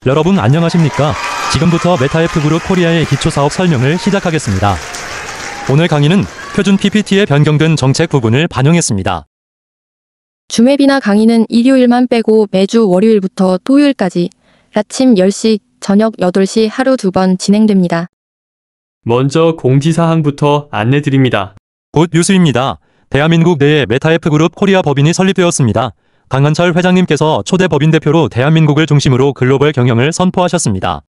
여러분 안녕하십니까? 지금부터 메타F그룹 코리아의 기초사업 설명을 시작하겠습니다. 오늘 강의는 표준 PPT에 변경된 정책 부분을 반영했습니다. 주맵이나 강의는 일요일만 빼고 매주 월요일부터 토요일까지 아침 10시, 저녁 8시 하루 2번 진행됩니다. 먼저 공지사항부터 안내드립니다. 곧 뉴스입니다. 대한민국 내에 메타F그룹 코리아 법인이 설립되었습니다. 강한철 회장님께서 초대 법인 대표로 대한민국을 중심으로 글로벌 경영을 선포하셨습니다.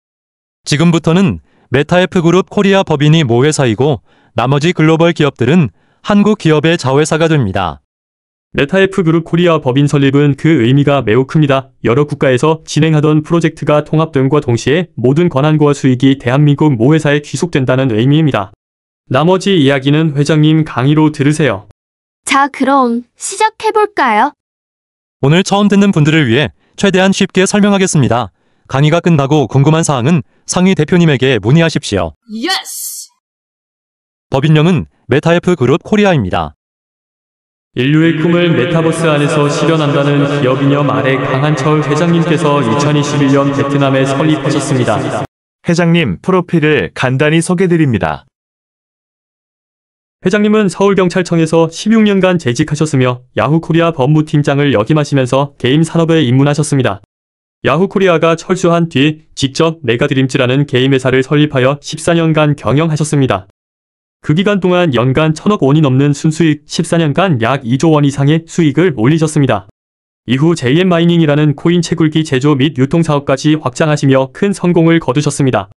지금부터는 메타F그룹 코리아 법인이 모회사이고 나머지 글로벌 기업들은 한국 기업의 자회사가 됩니다. 메타F그룹 코리아 법인 설립은 그 의미가 매우 큽니다. 여러 국가에서 진행하던 프로젝트가 통합됨과 동시에 모든 권한과 수익이 대한민국 모회사에 귀속된다는 의미입니다. 나머지 이야기는 회장님 강의로 들으세요. 자, 그럼 시작해볼까요? 오늘 처음 듣는 분들을 위해 최대한 쉽게 설명하겠습니다. 강의가 끝나고 궁금한 사항은 상위 대표님에게 문의하십시오. 예스! 법인명은 메타F그룹 코리아입니다. 인류의 꿈을 메타버스 안에서 실현한다는 기업 이념 아래 강한철 회장님께서 2021년 베트남에 설립하셨습니다. 회장님 프로필을 간단히 소개드립니다. 회장님은 서울경찰청에서 16년간 재직하셨으며 야후코리아 법무팀장을 역임하시면서 게임 산업에 입문하셨습니다. 야후코리아가 철수한 뒤 직접 메가드림즈라는 게임 회사를 설립하여 14년간 경영하셨습니다. 그 기간 동안 연간 1000억 원이 넘는 순수익, 14년간 약 2조 원 이상의 수익을 올리셨습니다. 이후 JM마이닝이라는 코인 채굴기 제조 및 유통 사업까지 확장하시며 큰 성공을 거두셨습니다.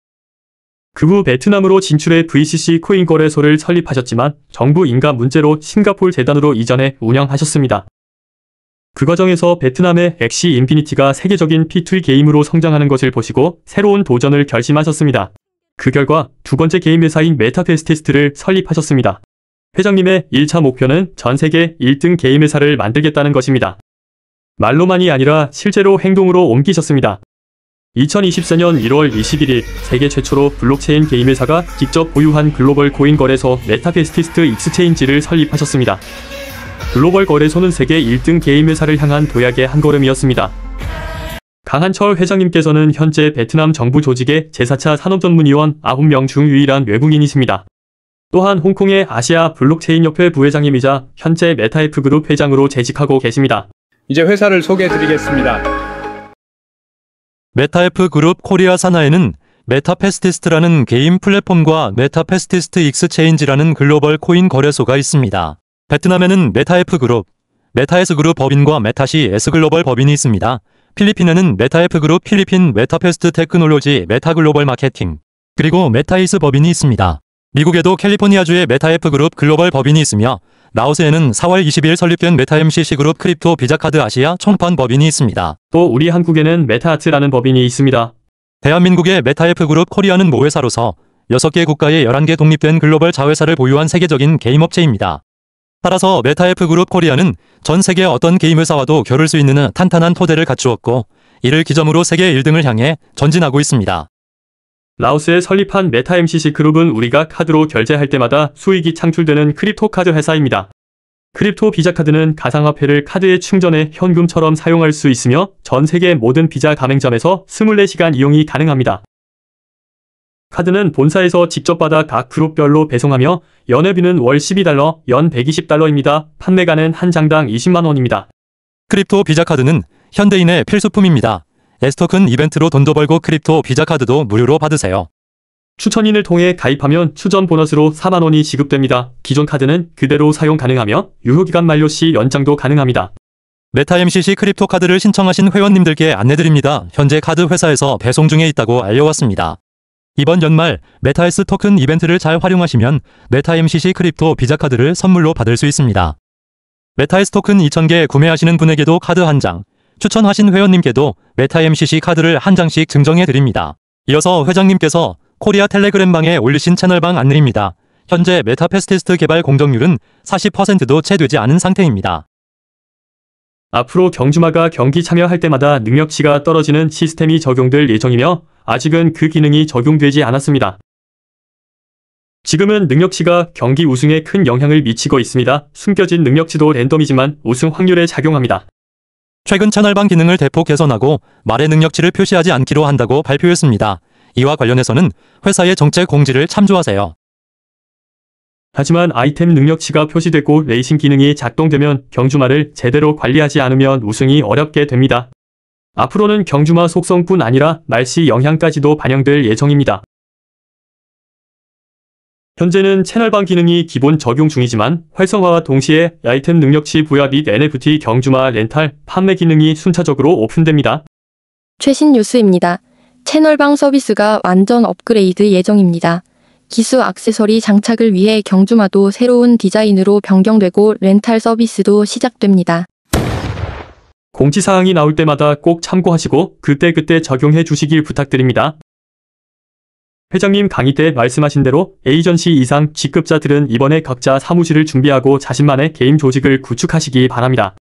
그 후 베트남으로 진출해 VCC 코인 거래소를 설립하셨지만 정부 인가 문제로 싱가폴 재단으로 이전해 운영하셨습니다. 그 과정에서 베트남의 엑시 인피니티가 세계적인 P2E 게임으로 성장하는 것을 보시고 새로운 도전을 결심하셨습니다. 그 결과 두 번째 게임 회사인 메타페스티스트를 설립하셨습니다. 회장님의 1차 목표는 전 세계 1등 게임 회사를 만들겠다는 것입니다. 말로만이 아니라 실제로 행동으로 옮기셨습니다. 2024년 1월 21일 세계 최초로 블록체인 게임 회사가 직접 보유한 글로벌 코인 거래소 메타페스티스트 익스체인지를 설립하셨습니다. 글로벌 거래소는 세계 1등 게임 회사를 향한 도약의 한 걸음이었습니다. 강한철 회장님께서는 현재 베트남 정부 조직의 제4차 산업전문위원 9명 중 유일한 외국인이십니다. 또한 홍콩의 아시아 블록체인협회 부회장님이자 현재 메타F그룹 회장으로 재직하고 계십니다. 이제 회사를 소개해드리겠습니다. 메타F그룹 코리아 산하에는 메타페스티스트라는 게임 플랫폼과 메타페스티스트 익스체인지라는 글로벌 코인 거래소가 있습니다. 베트남에는 메타F그룹, 메타S그룹 법인과 메타시 S글로벌 법인이 있습니다. 필리핀에는 메타F그룹 필리핀 메타페스트 테크놀로지 메타글로벌 마케팅, 그리고 메타이스 법인이 있습니다. 미국에도 캘리포니아주의 메타F그룹 글로벌 법인이 있으며 라오스에는 4월 20일 설립된 메타MCC그룹 크립토 비자카드 아시아 총판 법인이 있습니다. 또 우리 한국에는 메타아트라는 법인이 있습니다. 대한민국의 메타F그룹 코리아는 모회사로서 6개 국가의 11개 독립된 글로벌 자회사를 보유한 세계적인 게임업체입니다. 따라서 메타F그룹 코리아는 전 세계 어떤 게임 회사와도 겨룰 수 있는 탄탄한 토대를 갖추었고 이를 기점으로 세계 1등을 향해 전진하고 있습니다. 라오스에 설립한 메타MCC 그룹은 우리가 카드로 결제할 때마다 수익이 창출되는 크립토 카드 회사입니다. 크립토 비자 카드는 가상화폐를 카드에 충전해 현금처럼 사용할 수 있으며 전 세계 모든 비자 가맹점에서 24시간 이용이 가능합니다. 카드는 본사에서 직접 받아 각 그룹별로 배송하며 연회비는 월 12달러, 연 120달러입니다. 판매가는 한 장당 20만 원입니다. 크립토 비자 카드는 현대인의 필수품입니다. S토큰 이벤트로 돈도 벌고 크립토 비자 카드도 무료로 받으세요. 추천인을 통해 가입하면 추전 보너스로 4만 원이 지급됩니다. 기존 카드는 그대로 사용 가능하며 유효기간 만료 시 연장도 가능합니다. 메타MCC 크립토 카드를 신청하신 회원님들께 안내드립니다. 현재 카드 회사에서 배송 중에 있다고 알려왔습니다. 이번 연말 메타S 토큰 이벤트를 잘 활용하시면 메타MCC 크립토 비자 카드를 선물로 받을 수 있습니다. 메타S 토큰 2,000개 구매하시는 분에게도 카드 1장, 추천하신 회원님께도 메타MCC 카드를 1장씩 증정해드립니다. 이어서 회장님께서 코리아 텔레그램방에 올리신 채널방 안내입니다. 현재 메타페스티스트 개발 공정률은 40%도 채 되지 않은 상태입니다. 앞으로 경주마가 경기 참여할 때마다 능력치가 떨어지는 시스템이 적용될 예정이며 아직은 그 기능이 적용되지 않았습니다. 지금은 능력치가 경기 우승에 큰 영향을 미치고 있습니다. 숨겨진 능력치도 랜덤이지만 우승 확률에 작용합니다. 최근 채널방 기능을 대폭 개선하고 말의 능력치를 표시하지 않기로 한다고 발표했습니다. 이와 관련해서는 회사의 정책 공지를 참조하세요. 하지만 아이템 능력치가 표시되고 레이싱 기능이 작동되면 경주마를 제대로 관리하지 않으면 우승이 어렵게 됩니다. 앞으로는 경주마 속성뿐 아니라 날씨 영향까지도 반영될 예정입니다. 현재는 채널방 기능이 기본 적용 중이지만 활성화와 동시에 아이템 능력치 부여 및 NFT 경주마 렌탈, 판매 기능이 순차적으로 오픈됩니다. 최신 뉴스입니다. 채널방 서비스가 완전 업그레이드 예정입니다. 기수 액세서리 장착을 위해 경주마도 새로운 디자인으로 변경되고 렌탈 서비스도 시작됩니다. 공지사항이 나올 때마다 꼭 참고하시고 그때그때 적용해 주시길 부탁드립니다. 회장님 강의 때 말씀하신 대로 에이전시 이상 직급자들은 이번에 각자 사무실을 준비하고 자신만의 게임 조직을 구축하시기 바랍니다.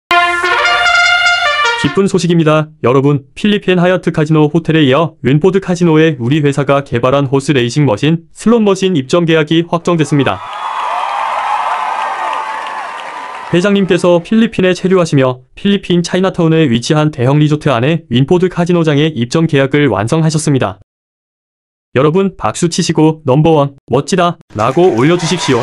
기쁜 소식입니다. 여러분, 필리핀 하얏트 카지노 호텔에 이어 윈포드 카지노에 우리 회사가 개발한 호스 레이싱 머신, 슬롯 머신 입점 계약이 확정됐습니다. 회장님께서 필리핀에 체류하시며 필리핀 차이나타운에 위치한 대형 리조트 안에 윈포드 카지노장의 입점 계약을 완성하셨습니다. 여러분 박수 치시고 넘버원 멋지다 라고 올려주십시오.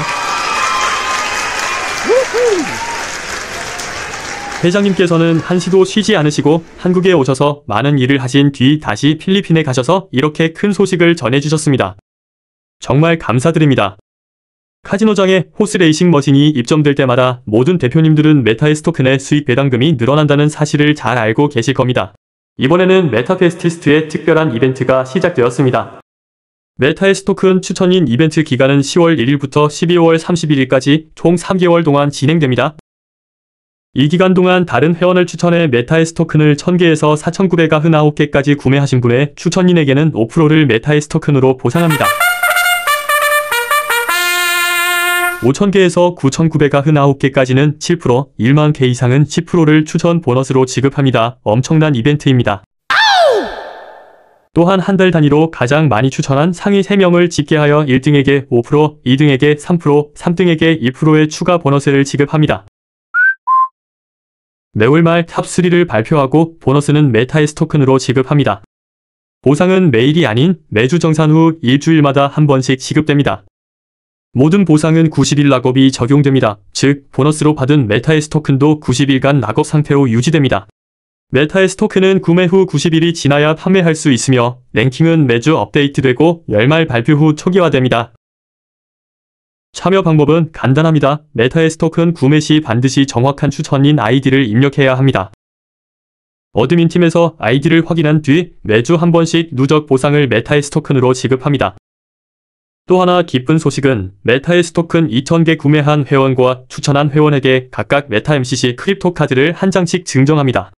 회장님께서는 한시도 쉬지 않으시고 한국에 오셔서 많은 일을 하신 뒤 다시 필리핀에 가셔서 이렇게 큰 소식을 전해주셨습니다. 정말 감사드립니다. 카지노장에 호스레이싱 머신이 입점될 때마다 모든 대표님들은 메타에스 토큰의 수익 배당금이 늘어난다는 사실을 잘 알고 계실 겁니다. 이번에는 메타페스티스트의 특별한 이벤트가 시작되었습니다. 메타에스 토큰 추천인 이벤트 기간은 10월 1일부터 12월 31일까지 총 3개월 동안 진행됩니다. 이 기간 동안 다른 회원을 추천해 메타에스 토큰을 1000개에서 4999개까지 구매하신 분의 추천인에게는 5%를 메타에스 토큰으로 보상합니다. 5000개에서 9999개까지는 7%, 1만 개 이상은 10%를 추천 보너스로 지급합니다. 엄청난 이벤트입니다. 또한 한 달 단위로 가장 많이 추천한 상위 3명을 집계하여 1등에게 5%, 2등에게 3%, 3등에게 2%의 추가 보너스를 지급합니다. 매월 말 탑3를 발표하고 보너스는 메타에스 토큰으로 지급합니다. 보상은 매일이 아닌 매주 정산 후 일주일마다 한 번씩 지급됩니다. 모든 보상은 90일 락업이 적용됩니다. 즉, 보너스로 받은 메타에스 토큰도 90일간 락업 상태로 유지됩니다. 메타에스 토큰은 구매 후 90일이 지나야 판매할 수 있으며 랭킹은 매주 업데이트되고 열말 발표 후 초기화됩니다. 참여 방법은 간단합니다. 메타에스 토큰 구매 시 반드시 정확한 추천인 아이디를 입력해야 합니다. 어드민팀에서 아이디를 확인한 뒤 매주 한 번씩 누적 보상을 메타에스 토큰으로 지급합니다. 또 하나 기쁜 소식은 메타에스 토큰 2000개 구매한 회원과 추천한 회원에게 각각 메타 MCC 크립토 카드를 한 장씩 증정합니다.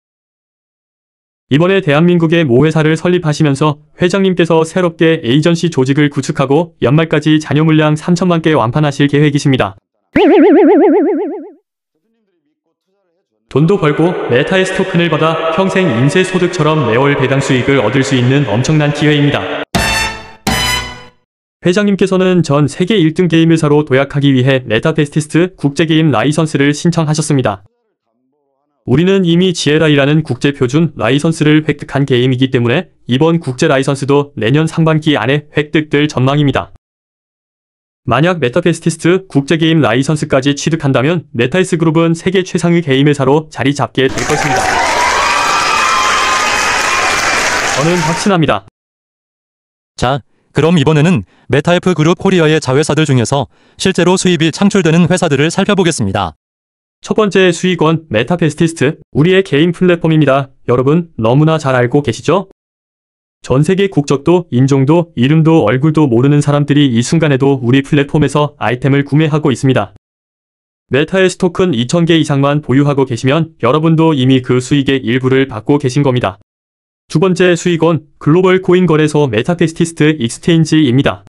이번에 대한민국의 모 회사를 설립하시면서 회장님께서 새롭게 에이전시 조직을 구축하고 연말까지 잔여 물량 3천만 개 완판하실 계획이십니다. 돈도 벌고 메타에스 토큰을 받아 평생 인쇄 소득처럼 매월 배당 수익을 얻을 수 있는 엄청난 기회입니다. 회장님께서는 전 세계 1등 게임 회사로 도약하기 위해 메타페스티스트 국제게임 라이선스를 신청하셨습니다. 우리는 이미 GLI라는 국제표준 라이선스를 획득한 게임이기 때문에 이번 국제 라이선스도 내년 상반기 안에 획득될 전망입니다. 만약 메타페스티스트 국제게임 라이선스까지 취득한다면 메타에스 그룹은 세계 최상위 게임 회사로 자리 잡게 될 것입니다. 저는 확신합니다. 자, 그럼 이번에는 메타F 그룹 코리아의 자회사들 중에서 실제로 수입이 창출되는 회사들을 살펴보겠습니다. 첫 번째 수익원 메타페스티스트, 우리의 개인 플랫폼입니다. 여러분 너무나 잘 알고 계시죠? 전 세계 국적도, 인종도, 이름도, 얼굴도 모르는 사람들이 이 순간에도 우리 플랫폼에서 아이템을 구매하고 있습니다. 메타에스 토큰 2000개 이상만 보유하고 계시면 여러분도 이미 그 수익의 일부를 받고 계신 겁니다. 두 번째 수익원 글로벌 코인 거래소 메타페스티스트 익스체인지입니다.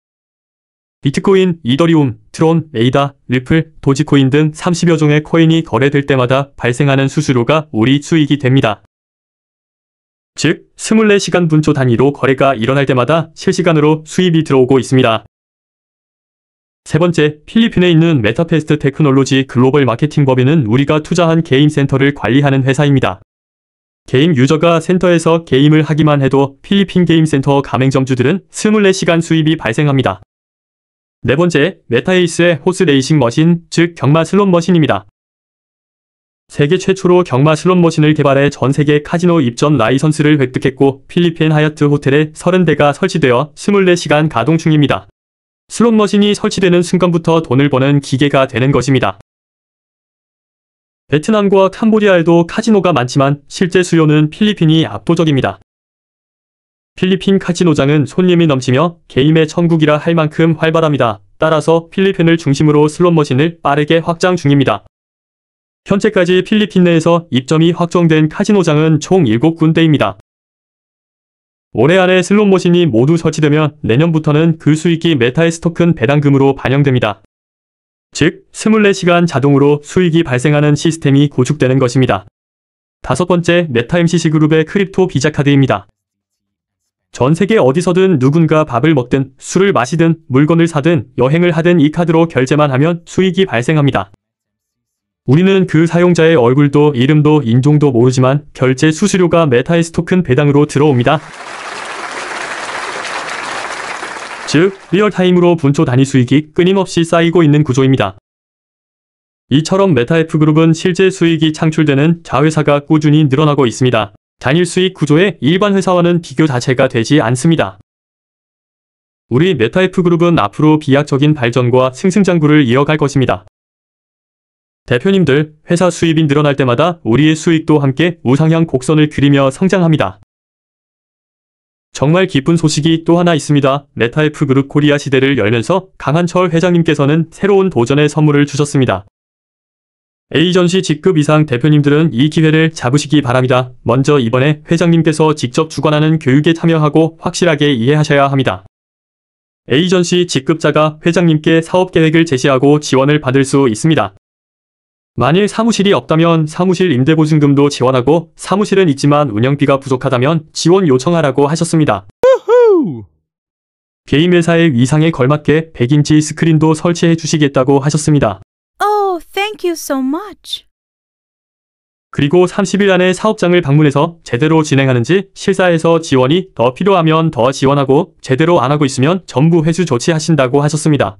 비트코인, 이더리움, 트론, 에이다, 리플, 도지코인 등 30여 종의 코인이 거래될 때마다 발생하는 수수료가 우리 수익이 됩니다. 즉, 24시간 분초 단위로 거래가 일어날 때마다 실시간으로 수입이 들어오고 있습니다. 세 번째, 필리핀에 있는 메타페스트 테크놀로지 글로벌 마케팅 법인은 우리가 투자한 게임 센터를 관리하는 회사입니다. 게임 유저가 센터에서 게임을 하기만 해도 필리핀 게임 센터 가맹점주들은 24시간 수입이 발생합니다. 네 번째, 메타에이스의 호스 레이싱 머신, 즉 경마 슬롯 머신입니다. 세계 최초로 경마 슬롯 머신을 개발해 전 세계 카지노 입점 라이선스를 획득했고 필리핀 하얏트 호텔에 30대가 설치되어 24시간 가동 중입니다. 슬롯 머신이 설치되는 순간부터 돈을 버는 기계가 되는 것입니다. 베트남과 캄보디아에도 카지노가 많지만 실제 수요는 필리핀이 압도적입니다. 필리핀 카지노장은 손님이 넘치며 게임의 천국이라 할 만큼 활발합니다. 따라서 필리핀을 중심으로 슬롯 머신을 빠르게 확장 중입니다. 현재까지 필리핀 내에서 입점이 확정된 카지노장은 총 7군데입니다. 올해 안에 슬롯 머신이 모두 설치되면 내년부터는 그 수익이 메타에스 토큰 배당금으로 반영됩니다. 즉, 24시간 자동으로 수익이 발생하는 시스템이 구축되는 것입니다. 다섯 번째, 메타 MCC 그룹의 크립토 비자 카드입니다. 전 세계 어디서든 누군가 밥을 먹든 술을 마시든 물건을 사든 여행을 하든 이 카드로 결제만 하면 수익이 발생합니다. 우리는 그 사용자의 얼굴도 이름도 인종도 모르지만 결제 수수료가 메타에스 토큰 배당으로 들어옵니다. 즉, 리얼타임으로 분초 단위 수익이 끊임없이 쌓이고 있는 구조입니다. 이처럼 메타F그룹은 실제 수익이 창출되는 자회사가 꾸준히 늘어나고 있습니다. 단일 수익 구조의 일반 회사와는 비교 자체가 되지 않습니다. 우리 메타F그룹은 앞으로 비약적인 발전과 승승장구를 이어갈 것입니다. 대표님들, 회사 수입이 늘어날 때마다 우리의 수익도 함께 우상향 곡선을 그리며 성장합니다. 정말 기쁜 소식이 또 하나 있습니다. 메타F그룹 코리아 시대를 열면서 강한철 회장님께서는 새로운 도전의 선물을 주셨습니다. 에이전시 직급 이상 대표님들은 이 기회를 잡으시기 바랍니다. 먼저 이번에 회장님께서 직접 주관하는 교육에 참여하고 확실하게 이해하셔야 합니다. 에이전시 직급자가 회장님께 사업계획을 제시하고 지원을 받을 수 있습니다. 만일 사무실이 없다면 사무실 임대보증금도 지원하고 사무실은 있지만 운영비가 부족하다면 지원 요청하라고 하셨습니다. 게임 회사의 위상에 걸맞게 100인치 스크린도 설치해 주시겠다고 하셨습니다. Oh, thank you so much. 그리고 30일 안에 사업장을 방문해서 제대로 진행하는지 실사에서 지원이 더 필요하면 더 지원하고 제대로 안 하고 있으면 전부 회수 조치하신다고 하셨습니다.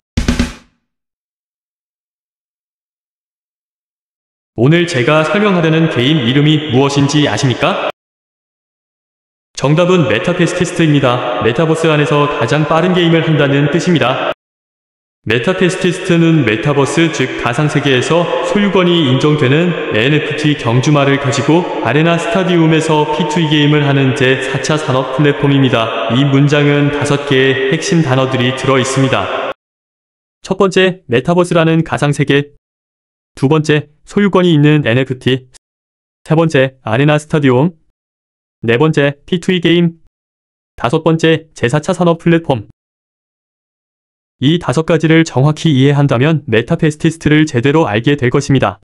오늘 제가 설명하려는 게임 이름이 무엇인지 아십니까? 정답은 메타페스티스트입니다. 메타버스 안에서 가장 빠른 게임을 한다는 뜻입니다. 메타페스티스트는 메타버스 즉 가상세계에서 소유권이 인정되는 NFT 경주마를 가지고 아레나 스타디움에서 P2E 게임을 하는 제4차 산업 플랫폼입니다. 이 문장은 5개의 핵심 단어들이 들어 있습니다. 첫 번째, 메타버스라는 가상세계. 두 번째, 소유권이 있는 NFT. 세 번째, 아레나 스타디움. 네 번째, P2E 게임. 다섯 번째, 제4차 산업 플랫폼. 이 5가지를 정확히 이해한다면 메타페스티스트를 제대로 알게 될 것입니다.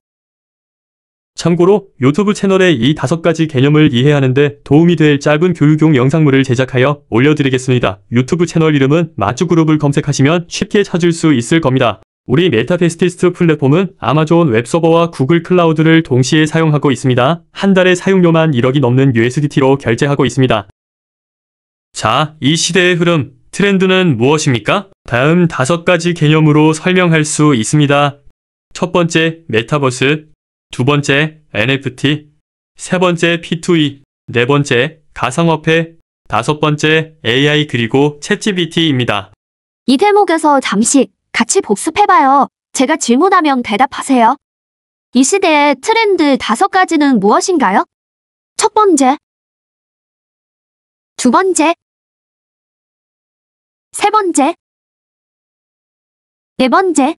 참고로 유튜브 채널에 이 5가지 개념을 이해하는데 도움이 될 짧은 교육용 영상물을 제작하여 올려드리겠습니다. 유튜브 채널 이름은 마쭈그룹을 검색하시면 쉽게 찾을 수 있을 겁니다. 우리 메타페스티스트 플랫폼은 아마존 웹서버와 구글 클라우드를 동시에 사용하고 있습니다. 한 달에 사용료만 1억이 넘는 USDT로 결제하고 있습니다. 자, 이 시대의 흐름, 트렌드는 무엇입니까? 다음 5가지 개념으로 설명할 수 있습니다. 첫 번째, 메타버스. 두 번째, NFT. 세 번째, P2E. 네 번째, 가상화폐. 다섯 번째, AI 그리고 챗GPT입니다. 이 대목에서 잠시 같이 복습해봐요. 제가 질문하면 대답하세요. 이 시대의 트렌드 5가지는 무엇인가요? 첫 번째, 두 번째, 세 번째, 네 번째,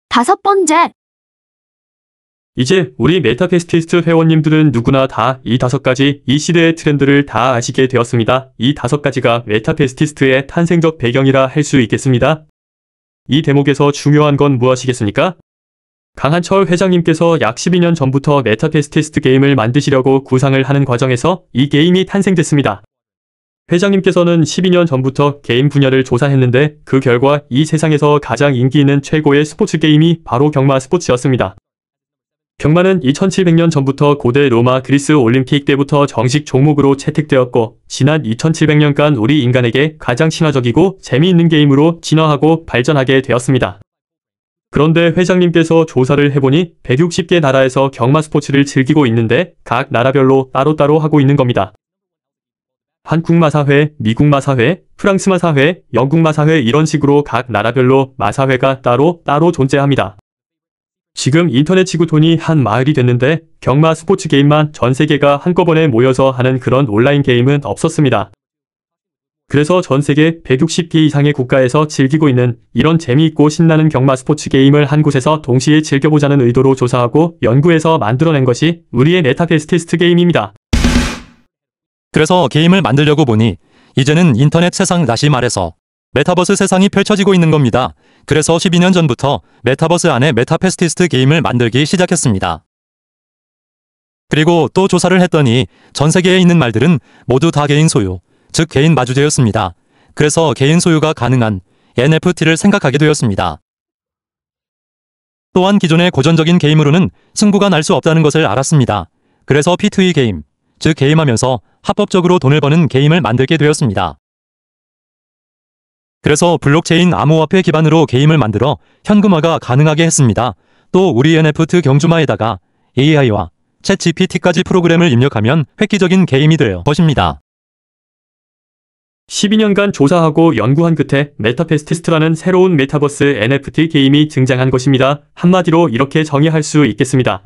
다섯 번째. 이제 우리 메타페스티스트 회원님들은 누구나 다 이 5가지 이 시대의 트렌드를 다 아시게 되었습니다. 이 5가지가 메타페스티스트의 탄생적 배경이라 할 수 있겠습니다. 이 대목에서 중요한 건 무엇이겠습니까? 강한철 회장님께서 약 12년 전부터 메타페스티스트 게임을 만드시려고 구상을 하는 과정에서 이 게임이 탄생됐습니다. 회장님께서는 12년 전부터 게임 분야를 조사했는데 그 결과 이 세상에서 가장 인기 있는 최고의 스포츠 게임이 바로 경마 스포츠였습니다. 경마는 2700년 전부터 고대 로마 그리스 올림픽 때부터 정식 종목으로 채택되었고 지난 2700년간 우리 인간에게 가장 친화적이고 재미있는 게임으로 진화하고 발전하게 되었습니다. 그런데 회장님께서 조사를 해보니 160개 나라에서 경마 스포츠를 즐기고 있는데 각 나라별로 따로따로 하고 있는 겁니다. 한국마사회, 미국마사회, 프랑스마사회, 영국마사회 이런 식으로 각 나라별로 마사회가 따로 존재합니다. 지금 인터넷 치고 돈이 한 마을이 됐는데 경마 스포츠 게임만 전 세계가 한꺼번에 모여서 하는 그런 온라인 게임은 없었습니다. 그래서 전 세계 160개 이상의 국가에서 즐기고 있는 이런 재미있고 신나는 경마 스포츠 게임을 한 곳에서 동시에 즐겨보자는 의도로 조사하고 연구해서 만들어낸 것이 우리의 메타페스티스트 게임입니다. 그래서 게임을 만들려고 보니 이제는 인터넷 세상, 다시 말해서 메타버스 세상이 펼쳐지고 있는 겁니다. 그래서 12년 전부터 메타버스 안에 메타페스티스트 게임을 만들기 시작했습니다. 그리고 또 조사를 했더니 전 세계에 있는 말들은 모두 다 개인 소유, 즉 개인 마주제였습니다. 그래서 개인 소유가 가능한 NFT를 생각하게 되었습니다. 또한 기존의 고전적인 게임으로는 승부가 날 수 없다는 것을 알았습니다. 그래서 P2E 게임, 즉 게임하면서 합법적으로 돈을 버는 게임을 만들게 되었습니다. 그래서 블록체인 암호화폐 기반으로 게임을 만들어 현금화가 가능하게 했습니다. 또 우리 NFT 경주마에다가 AI와 챗 GPT까지 프로그램을 입력하면 획기적인 게임이 될 것입니다. 12년간 조사하고 연구한 끝에 메타페스티스트라는 새로운 메타버스 NFT 게임이 등장한 것입니다. 한마디로 이렇게 정의할 수 있겠습니다.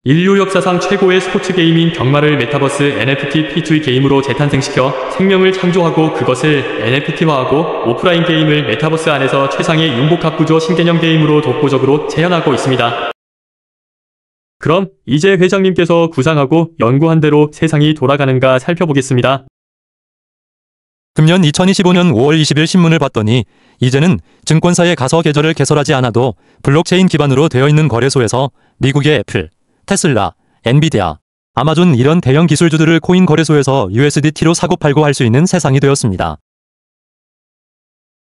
인류 역사상 최고의 스포츠 게임인 경마를 메타버스 NFT P2E 게임으로 재탄생시켜 생명을 창조하고 그것을 NFT화하고 오프라인 게임을 메타버스 안에서 최상의 융복합 구조 신개념 게임으로 독보적으로 재현하고 있습니다. 그럼 이제 회장님께서 구상하고 연구한 대로 세상이 돌아가는가 살펴보겠습니다. 금년 2025년 5월 20일 신문을 봤더니 이제는 증권사에 가서 계좌를 개설하지 않아도 블록체인 기반으로 되어 있는 거래소에서 미국의 애플, 테슬라, 엔비디아, 아마존 이런 대형 기술주들을 코인 거래소에서 USDT로 사고팔고 할 수 있는 세상이 되었습니다.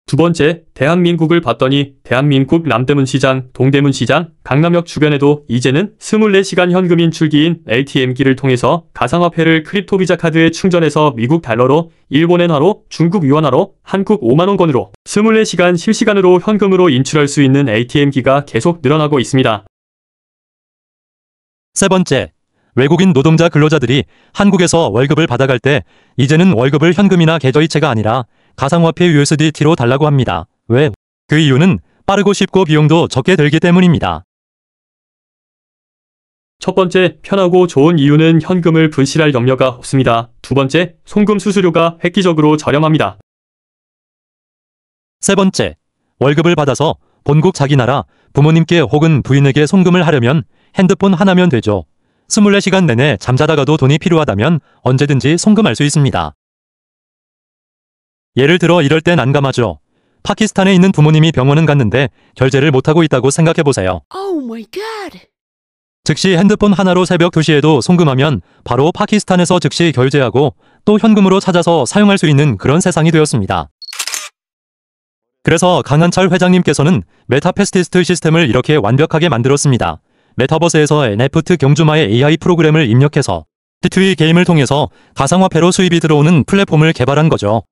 두 번째, 대한민국을 봤더니 대한민국 남대문 시장, 동대문 시장, 강남역 주변에도 이제는 24시간 현금 인출기인 ATM기를 통해서 가상화폐를 크립토 비자 카드에 충전해서 미국 달러로, 일본 엔화로, 중국 유안화로, 한국 5만원권으로 24시간 실시간으로 현금으로 인출할 수 있는 ATM기가 계속 늘어나고 있습니다. 세 번째, 외국인 노동자 근로자들이 한국에서 월급을 받아갈 때 이제는 월급을 현금이나 계좌이체가 아니라 가상화폐 USDT로 달라고 합니다. 왜? 그 이유는 빠르고 쉽고 비용도 적게 들기 때문입니다. 첫 번째, 편하고 좋은 이유는 현금을 분실할 염려가 없습니다. 두 번째, 송금 수수료가 획기적으로 저렴합니다. 세 번째, 월급을 받아서 본국 자기 나라 부모님께 혹은 부인에게 송금을 하려면 핸드폰 하나면 되죠. 24시간 내내 잠자다가도 돈이 필요하다면 언제든지 송금할 수 있습니다. 예를 들어 이럴 때 난감하죠. 파키스탄에 있는 부모님이 병원은 갔는데 결제를 못하고 있다고 생각해보세요. Oh my god. 즉시 핸드폰 하나로 새벽 2시에도 송금하면 바로 파키스탄에서 즉시 결제하고 또 현금으로 찾아서 사용할 수 있는 그런 세상이 되었습니다. 그래서 강한철 회장님께서는 메타페스티스트 시스템을 이렇게 완벽하게 만들었습니다. 메타버스에서 NFT 경주마의 AI 프로그램을 입력해서 P2E 게임을 통해서 가상화폐로 수입이 들어오는 플랫폼을 개발한 거죠.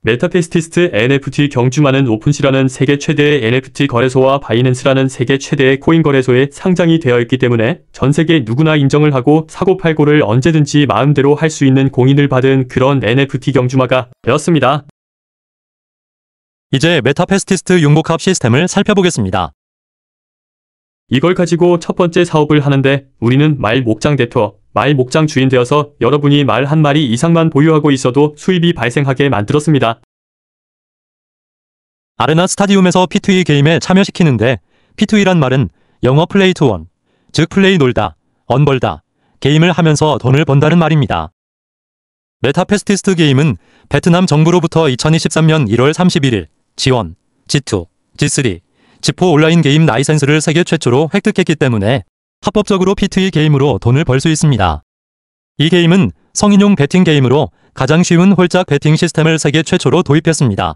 메타페스티스트 NFT 경주마는 오픈시라는 세계 최대의 NFT 거래소와 바이낸스라는 세계 최대의 코인 거래소에 상장이 되어 있기 때문에 전 세계 누구나 인정을 하고 사고팔고를 언제든지 마음대로 할 수 있는 공인을 받은 그런 NFT 경주마가 되었습니다. 이제 메타페스티스트 융복합 시스템을 살펴보겠습니다. 이걸 가지고 첫 번째 사업을 하는데 우리는 말 목장 대표, 말 목장 주인 되어서 여러분이 말 한 마리 이상만 보유하고 있어도 수입이 발생하게 만들었습니다. 아레나 스타디움에서 P2E 게임에 참여시키는데 P2E란 말은 영어 플레이 투 원, 즉 플레이 놀다, 언 벌다, 게임을 하면서 돈을 번다는 말입니다. 메타페스티스트 게임은 베트남 정부로부터 2023년 1월 31일 G1, G2, G3, G4 온라인 게임 라이센스를 세계 최초로 획득했기 때문에 합법적으로 P2E 게임으로 돈을 벌 수 있습니다. 이 게임은 성인용 베팅 게임으로 가장 쉬운 홀짝 베팅 시스템을 세계 최초로 도입했습니다.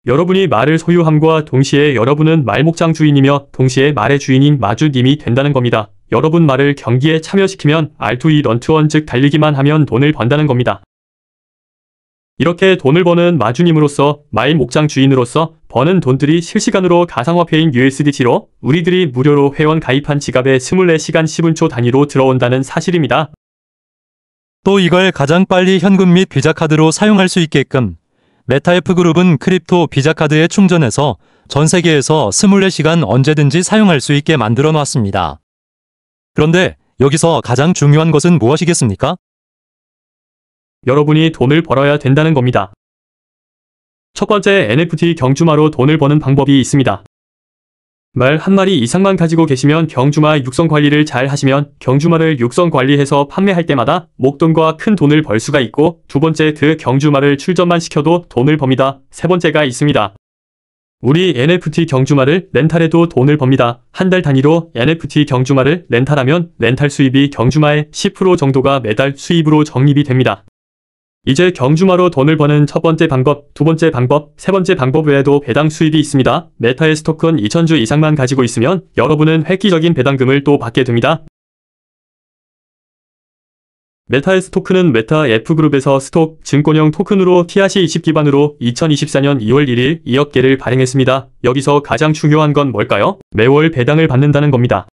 여러분이 말을 소유함과 동시에 여러분은 말 목장 주인이며 동시에 말의 주인인 마주님이 된다는 겁니다. 여러분 말을 경기에 참여시키면 R2E 런투원 즉 달리기만 하면 돈을 번다는 겁니다. 이렇게 돈을 버는 마주님으로서 말 목장 주인으로서 버는 돈들이 실시간으로 가상화폐인 USDT로 우리들이 무료로 회원 가입한 지갑에 24시간 10분초 단위로 들어온다는 사실입니다. 또 이걸 가장 빨리 현금 및 비자카드로 사용할 수 있게끔 메타F그룹은 크립토 비자카드에 충전해서 전 세계에서 24시간 언제든지 사용할 수 있게 만들어 놨습니다. 그런데 여기서 가장 중요한 것은 무엇이겠습니까? 여러분이 돈을 벌어야 된다는 겁니다. 첫 번째, NFT 경주마로 돈을 버는 방법이 있습니다. 말 한 마리 이상만 가지고 계시면 경주마 육성 관리를 잘 하시면 경주마를 육성 관리해서 판매할 때마다 목돈과 큰 돈을 벌 수가 있고, 두 번째, 그 경주마를 출전만 시켜도 돈을 법니다. 세 번째가 있습니다. 우리 NFT 경주마를 렌탈해도 돈을 법니다. 한 달 단위로 NFT 경주마를 렌탈하면 렌탈 수입이 경주마의 10% 정도가 매달 수입으로 적립이 됩니다. 이제 경주마로 돈을 버는 첫 번째 방법, 두 번째 방법, 세 번째 방법 외에도 배당 수입이 있습니다. 메타에스 토큰 2000주 이상만 가지고 있으면 여러분은 획기적인 배당금을 또 받게 됩니다. 메타에스 토큰은 메타 F그룹에서 스톡, 증권형 토큰으로 TRC20 기반으로 2024년 2월 1일 2억 개를 발행했습니다. 여기서 가장 중요한 건 뭘까요? 매월 배당을 받는다는 겁니다.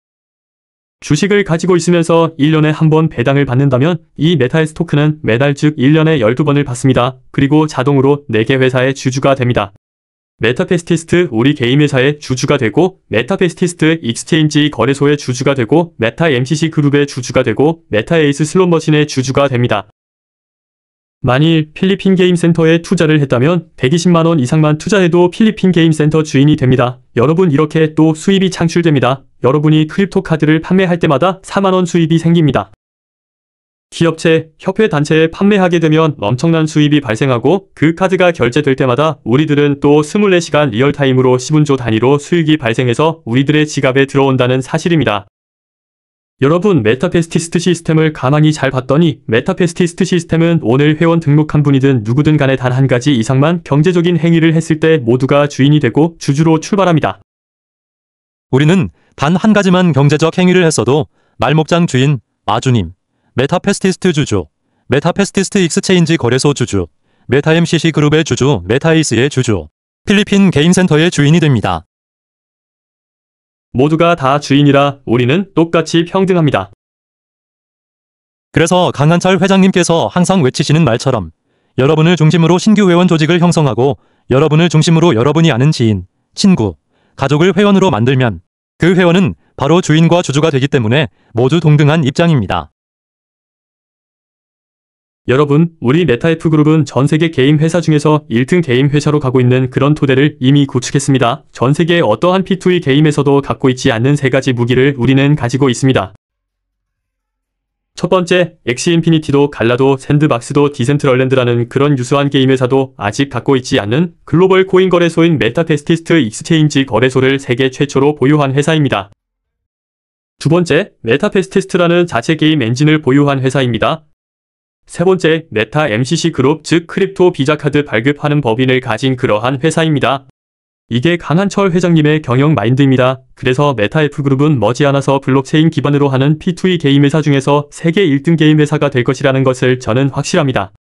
주식을 가지고 있으면서 1년에 한 번 배당을 받는다면 이 메타에스 토큰은 매달 즉 1년에 12번을 받습니다. 그리고 자동으로 4개 회사의 주주가 됩니다. 메타페스티스트 우리 개인 회사의 주주가 되고, 메타페스티스트 익스체인지 거래소의 주주가 되고, 메타 MCC 그룹의 주주가 되고, 메타 에이스 슬롯머신의 주주가 됩니다. 만일 필리핀 게임 센터에 투자를 했다면 120만원 이상만 투자해도 필리핀 게임 센터 주인이 됩니다. 여러분, 이렇게 또 수입이 창출됩니다. 여러분이 크립토 카드를 판매할 때마다 4만원 수입이 생깁니다. 기업체, 협회 단체에 판매하게 되면 엄청난 수입이 발생하고, 그 카드가 결제될 때마다 우리들은 또 24시간 리얼타임으로 10분조 단위로 수익이 발생해서 우리들의 지갑에 들어온다는 사실입니다. 여러분, 메타페스티스트 시스템을 가만히 잘 봤더니 메타페스티스트 시스템은 오늘 회원 등록한 분이든 누구든 간에 단 한 가지 이상만 경제적인 행위를 했을 때 모두가 주인이 되고 주주로 출발합니다. 우리는 단 한 가지만 경제적 행위를 했어도 말목장 주인, 마주님, 메타페스티스트 주주, 메타페스티스트 익스체인지 거래소 주주, 메타 MCC 그룹의 주주, 메타에이스의 주주, 필리핀 게임센터의 주인이 됩니다. 모두가 다 주인이라 우리는 똑같이 평등합니다. 그래서 강한철 회장님께서 항상 외치시는 말처럼 여러분을 중심으로 신규 회원 조직을 형성하고 여러분을 중심으로 여러분이 아는 지인, 친구, 가족을 회원으로 만들면 그 회원은 바로 주인과 주주가 되기 때문에 모두 동등한 입장입니다. 여러분, 우리 메타F그룹은 전세계 게임 회사 중에서 1등 게임 회사로 가고 있는 그런 토대를 이미 구축했습니다. 전세계의 어떠한 P2E 게임에서도 갖고 있지 않는 3가지 무기를 우리는 가지고 있습니다. 첫 번째, 엑시 인피니티도 갈라도 샌드박스도 디센트럴랜드라는 그런 유수한 게임 회사도 아직 갖고 있지 않는 글로벌 코인 거래소인 메타페스티스트 익스체인지 거래소를 세계 최초로 보유한 회사입니다. 두 번째, 메타페스티스트라는 자체 게임 엔진을 보유한 회사입니다. 세 번째, 메타 MCC 그룹 즉 크립토 비자카드 발급하는 법인을 가진 그러한 회사입니다. 이게 강한철 회장님의 경영 마인드입니다. 그래서 메타F그룹은 머지않아서 블록체인 기반으로 하는 P2E 게임 회사 중에서 세계 1등 게임 회사가 될 것이라는 것을 저는 확실합니다.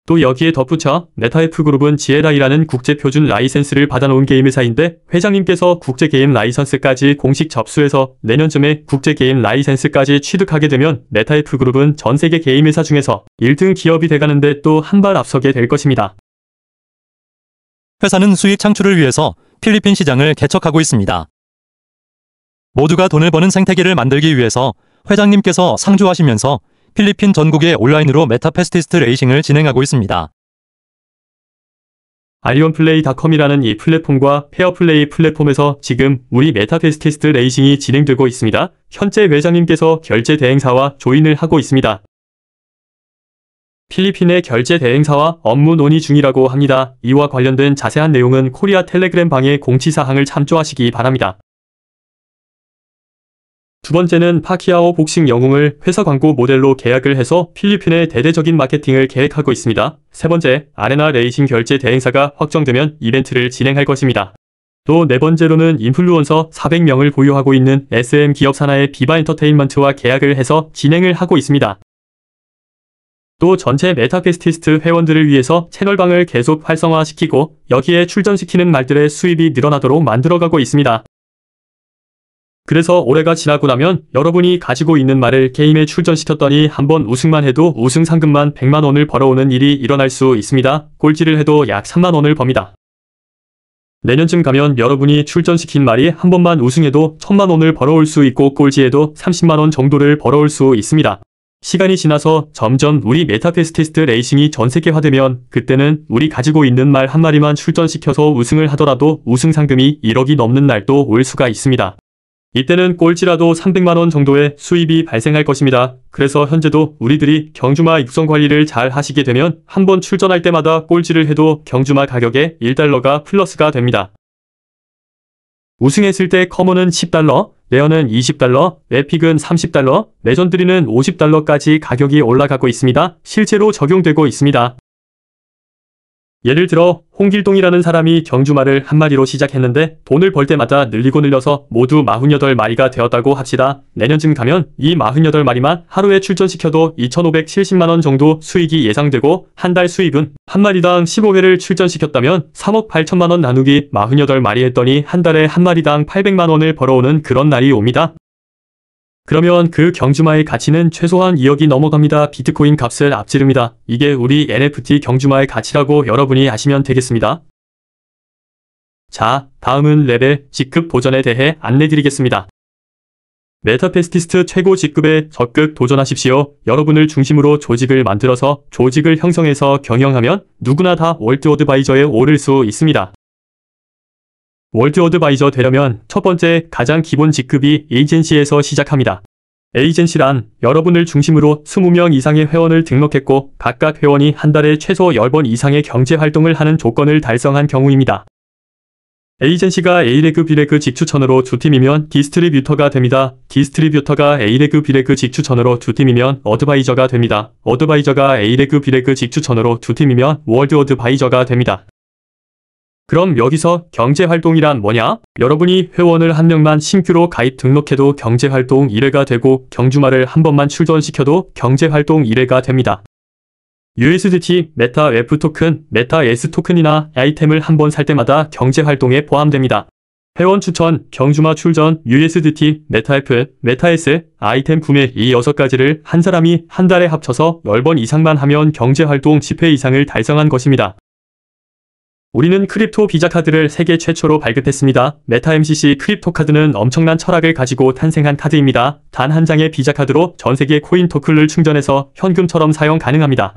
또 여기에 덧붙여 메타F그룹은 GLI라는 국제표준 라이센스를 받아놓은 게임 회사인데, 회장님께서 국제게임 라이선스까지 공식 접수해서 내년쯤에 국제게임 라이센스까지 취득하게 되면 메타F그룹은 전세계 게임 회사 중에서 1등 기업이 돼가는데 또 한 발 앞서게 될 것입니다. 회사는 수익 창출을 위해서 필리핀 시장을 개척하고 있습니다. 모두가 돈을 버는 생태계를 만들기 위해서 회장님께서 상주하시면서 필리핀 전국에 온라인으로 메타페스티스트 레이싱을 진행하고 있습니다. 알리온플레이.com이라는 이 플랫폼과 페어플레이 플랫폼에서 지금 우리 메타페스티스트 레이싱이 진행되고 있습니다. 현재 회장님께서 결제 대행사와 조인을 하고 있습니다. 필리핀의 결제 대행사와 업무 논의 중이라고 합니다. 이와 관련된 자세한 내용은 코리아 텔레그램 방의 공지사항을 참조하시기 바랍니다. 두 번째는 파키아오 복싱 영웅을 회사 광고 모델로 계약을 해서 필리핀의 대대적인 마케팅을 계획하고 있습니다. 세 번째, 아레나 레이싱 결제 대행사가 확정되면 이벤트를 진행할 것입니다. 또 네 번째로는 인플루언서 400명을 보유하고 있는 SM 기업 산하의 비바 엔터테인먼트와 계약을 해서 진행을 하고 있습니다. 또 전체 메타페스티스트 회원들을 위해서 채널방을 계속 활성화시키고 여기에 출전시키는 말들의 수입이 늘어나도록 만들어가고 있습니다. 그래서 올해가 지나고 나면 여러분이 가지고 있는 말을 게임에 출전시켰더니 한번 우승만 해도 우승 상금만 100만 원을 벌어오는 일이 일어날 수 있습니다. 꼴찌를 해도 약 3만 원을 법니다. 내년쯤 가면 여러분이 출전시킨 말이 한 번만 우승해도 1000만 원을 벌어올 수 있고 꼴찌해도 30만 원 정도를 벌어올 수 있습니다. 시간이 지나서 점점 우리 메타페스티스트 레이싱이 전세계화되면 그때는 우리 가지고 있는 말 한 마리만 출전시켜서 우승을 하더라도 우승 상금이 1억이 넘는 날도 올 수가 있습니다. 이때는 꼴찌라도 300만 원 정도의 수입이 발생할 것입니다. 그래서 현재도 우리들이 경주마 육성 관리를 잘 하시게 되면 한번 출전할 때마다 꼴찌를 해도 경주마 가격에 1달러가 플러스가 됩니다. 우승했을 때 커먼은 10달러, 레어는 20달러, 에픽은 30달러, 레전드리는 50달러까지 가격이 올라가고 있습니다. 실제로 적용되고 있습니다. 예를 들어 홍길동이라는 사람이 경주마를 한 마리로 시작했는데 돈을 벌 때마다 늘려서 모두 48마리가 되었다고 합시다. 내년쯤 가면 이 48마리만 하루에 출전시켜도 2,570만 원 정도 수익이 예상되고 한 달 수입은 한 마리당 15회를 출전시켰다면 3억 8천만 원 나누기 48마리 했더니 한 달에 한 마리당 800만 원을 벌어오는 그런 날이 옵니다. 그러면 그 경주마의 가치는 최소한 2억이 넘어갑니다. 비트코인 값을 앞지릅니다. 이게 우리 NFT 경주마의 가치라고 여러분이 아시면 되겠습니다. 자, 다음은 레벨, 직급 도전에 대해 안내드리겠습니다. 메타페스티스트 최고 직급에 적극 도전하십시오. 여러분을 중심으로 조직을 만들어서 조직을 형성해서 경영하면 누구나 다 월드 어드바이저에 오를 수 있습니다. 월드 어드바이저 되려면 첫 번째 가장 기본 직급이 에이전시에서 시작합니다. 에이전시란 여러분을 중심으로 20명 이상의 회원을 등록했고 각각 회원이 한 달에 최소 10번 이상의 경제활동을 하는 조건을 달성한 경우입니다. 에이전시가 A레그, B레그 직추천으로 두 팀이면 디스트리뷰터가 됩니다. 디스트리뷰터가 A레그, B레그 직추천으로 두 팀이면 어드바이저가 됩니다. 어드바이저가 A레그, B레그 직추천으로 두 팀이면 월드 어드바이저가 됩니다. 그럼 여기서 경제활동이란 뭐냐? 여러분이 회원을 한 명만 신규로 가입 등록해도 경제활동 1회가 되고 경주마를 한 번만 출전시켜도 경제활동 1회가 됩니다. USDT, 메타 F 토큰, 메타 S 토큰이나 아이템을 한 번 살 때마다 경제활동에 포함됩니다. 회원 추천, 경주마 출전, USDT, 메타 F, 메타 S, 아이템 구매 이 6가지를 한 사람이 한 달에 합쳐서 10번 이상만 하면 경제활동 10회 이상을 달성한 것입니다. 우리는 크립토 비자 카드를 세계 최초로 발급했습니다. 메타 MCC 크립토 카드는 엄청난 철학을 가지고 탄생한 카드입니다. 단 한 장의 비자 카드로 전 세계 코인 토큰을 충전해서 현금처럼 사용 가능합니다.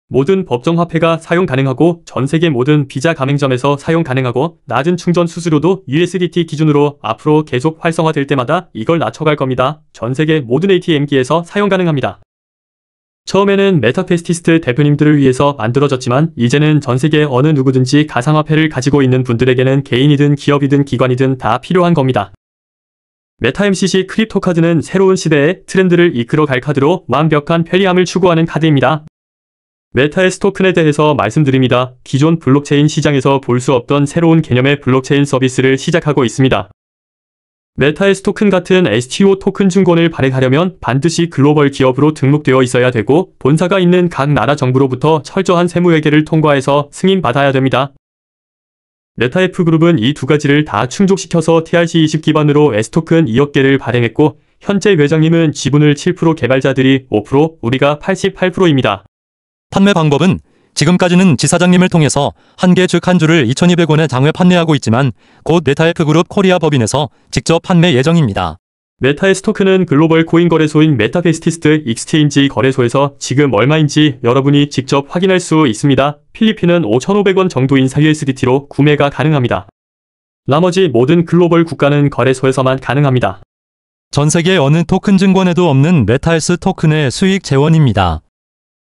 모든 법정 화폐가 사용 가능하고 전 세계 모든 비자 가맹점에서 사용 가능하고 낮은 충전 수수료도 USDT 기준으로 앞으로 계속 활성화될 때마다 이걸 낮춰갈 겁니다. 전 세계 모든 ATM기에서 사용 가능합니다. 처음에는 메타페스티스트 대표님들을 위해서 만들어졌지만 이제는 전세계 어느 누구든지 가상화폐를 가지고 있는 분들에게는 개인이든 기업이든 기관이든 다 필요한 겁니다. 메타MCC 크립토카드는 새로운 시대의 트렌드를 이끌어갈 카드로 완벽한 편리함을 추구하는 카드입니다. 메타S 토큰에 대해서 말씀드립니다. 기존 블록체인 시장에서 볼 수 없던 새로운 개념의 블록체인 서비스를 시작하고 있습니다. 메타S 토큰 같은 STO 토큰 증권을 발행하려면 반드시 글로벌 기업으로 등록되어 있어야 되고 본사가 있는 각 나라 정부로부터 철저한 세무회계를 통과해서 승인받아야 됩니다. 메타F 그룹은 이 두 가지를 다 충족시켜서 TRC20 기반으로 S토큰 2억 개를 발행했고 현재 회장님은 지분을 7%, 개발자들이 5%, 우리가 88%입니다. 판매 방법은 지금까지는 지사장님을 통해서 한 개 즉 한 주를 2,200원에 장외 판매하고 있지만 곧 메타F 그룹 코리아 법인에서 직접 판매 예정입니다. 메타S 토큰은 글로벌 코인 거래소인 메타페스티스트 익스체인지 거래소에서 지금 얼마인지 여러분이 직접 확인할 수 있습니다. 필리핀은 5,500원 정도인 USDT로 구매가 가능합니다. 나머지 모든 글로벌 국가는 거래소에서만 가능합니다. 전 세계 어느 토큰 증권에도 없는 메타S 토큰의 수익 재원입니다.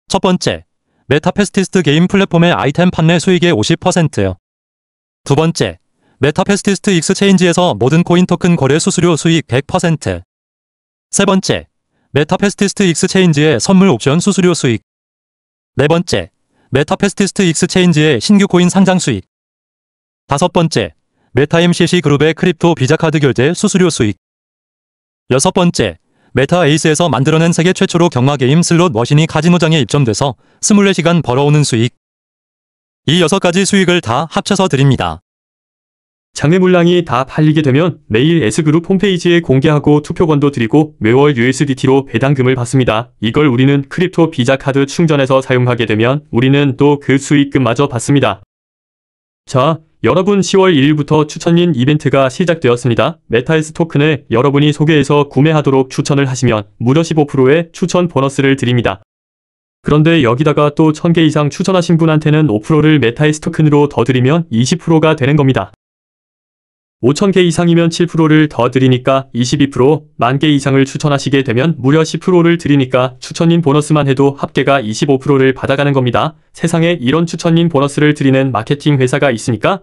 첫 번째, 메타페스티스트 게임 플랫폼의 아이템 판매 수익의 50%요. 두 번째, 메타페스티스트 익스체인지에서 모든 코인 토큰 거래 수수료 수익 100%. 세 번째, 메타패스티스트 익스체인지의 선물 옵션 수수료 수익. 네 번째, 메타패스티스트 익스체인지의 신규 코인 상장 수익. 다섯 번째, 메타 MCC 그룹의 크립토 비자 카드 결제 수수료 수익. 여섯 번째, 메타 에이스에서 만들어낸 세계 최초로 경마 게임 슬롯 머신이 카지노장에 입점돼서 24시간 벌어오는 수익. 이 6가지 수익을 다 합쳐서 드립니다. 장외 물량이 다 팔리게 되면 매일 S그룹 홈페이지에 공개하고 투표권도 드리고 매월 USDT로 배당금을 받습니다. 이걸 우리는 크립토 비자 카드 충전해서 사용하게 되면 우리는 또 그 수익금마저 받습니다. 자, 여러분 10월 1일부터 추천인 이벤트가 시작되었습니다. 메타에스 토큰을 여러분이 소개해서 구매하도록 추천을 하시면 무려 15%의 추천 보너스를 드립니다. 그런데 여기다가 또 1000개 이상 추천하신 분한테는 5%를 메타에스 토큰으로 더 드리면 20%가 되는 겁니다. 5000개 이상이면 7%를 더 드리니까 22%, 10,000개 이상을 추천하시게 되면 무려 10%를 드리니까 추천인 보너스만 해도 합계가 25%를 받아가는 겁니다. 세상에 이런 추천인 보너스를 드리는 마케팅 회사가 있으니까?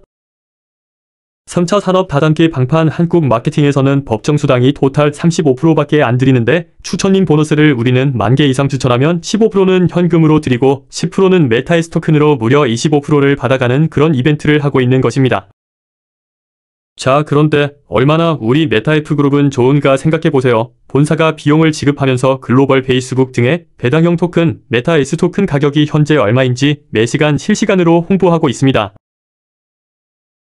3차 산업 다단계 방판 한국 마케팅에서는 법정 수당이 토탈 35%밖에 안 드리는데 추천인 보너스를 우리는 10,000개 이상 추천하면 15%는 현금으로 드리고 10%는 메타에스 토큰으로 무려 25%를 받아가는 그런 이벤트를 하고 있는 것입니다. 자, 그런데 얼마나 우리 메타F 그룹은 좋은가 생각해보세요. 본사가 비용을 지급하면서 글로벌 페이스북 등의 배당형 토큰, 메타S 토큰 가격이 현재 얼마인지 매시간 실시간으로 홍보하고 있습니다.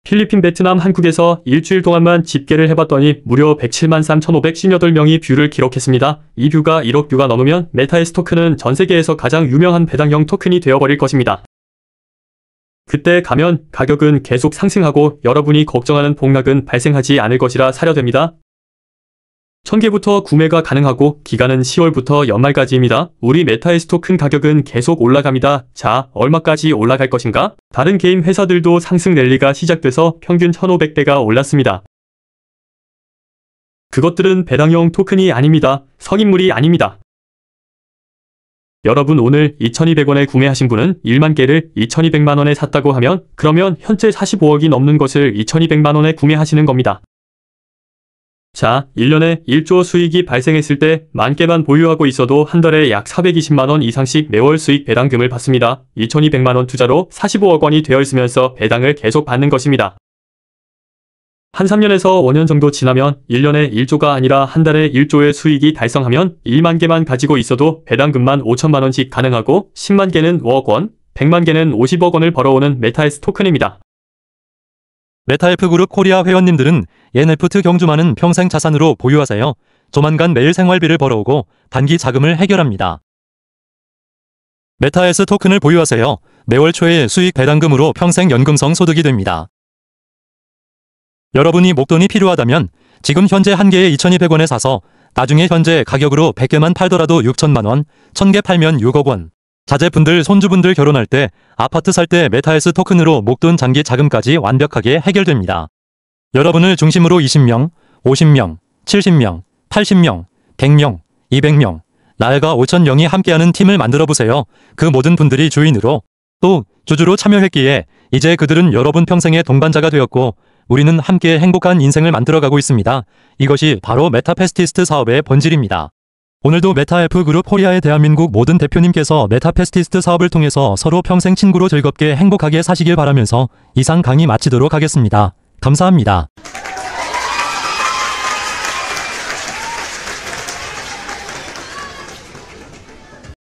필리핀, 베트남, 한국에서 일주일 동안만 집계를 해봤더니 무려 107만 3,558명이 뷰를 기록했습니다. 이 뷰가 1억 뷰가 넘으면 메타S 토큰은 전 세계에서 가장 유명한 배당형 토큰이 되어버릴 것입니다. 그때 가면 가격은 계속 상승하고 여러분이 걱정하는 폭락은 발생하지 않을 것이라 사려됩니다. 1000개부터 구매가 가능하고 기간은 10월부터 연말까지입니다. 우리 메타에스 토큰 가격은 계속 올라갑니다. 자, 얼마까지 올라갈 것인가? 다른 게임 회사들도 상승 랠리가 시작돼서 평균 1500배가 올랐습니다. 그것들은 배당형 토큰이 아닙니다. 성인물이 아닙니다. 여러분 오늘 2200원에 구매하신 분은 1만 개를 2200만 원에 샀다고 하면 그러면 현재 45억이 넘는 것을 2200만 원에 구매하시는 겁니다. 자, 1년에 1조 수익이 발생했을 때 10,000개만 보유하고 있어도 한 달에 약 420만 원 이상씩 매월 수익 배당금을 받습니다. 2200만 원 투자로 45억 원이 되어 있으면서 배당을 계속 받는 것입니다. 한 3년에서 5년 정도 지나면 1년에 1조가 아니라 한 달에 1조의 수익이 달성하면 1만 개만 가지고 있어도 배당금만 5천만 원씩 가능하고 10만 개는 5억 원, 100만 개는 50억 원을 벌어오는 메타에스 토큰입니다. 메타F 그룹 코리아 회원님들은 NFT 경주만은 평생 자산으로 보유하세요. 조만간 매일 생활비를 벌어오고 단기 자금을 해결합니다. 메타에스 토큰을 보유하세요. 매월 초의 수익 배당금으로 평생 연금성 소득이 됩니다. 여러분이 목돈이 필요하다면 지금 현재 한 개에 2200원에 사서 나중에 현재 가격으로 100개만 팔더라도 6천만 원, 1000개 팔면 6억 원. 자제분들, 손주분들 결혼할 때, 아파트 살 때 메타에스 토큰으로 목돈 장기 자금까지 완벽하게 해결됩니다. 여러분을 중심으로 20명, 50명, 70명, 80명, 100명, 200명, 나흘과 5,000명이 함께하는 팀을 만들어보세요. 그 모든 분들이 주인으로 또 주주로 참여했기에 이제 그들은 여러분 평생의 동반자가 되었고 우리는 함께 행복한 인생을 만들어가고 있습니다. 이것이 바로 메타패스티스트 사업의 본질입니다. 오늘도 메타F 그룹 코리아의 대한민국 모든 대표님께서 메타패스티스트 사업을 통해서 서로 평생 친구로 즐겁게 행복하게 사시길 바라면서 이상 강의 마치도록 하겠습니다. 감사합니다.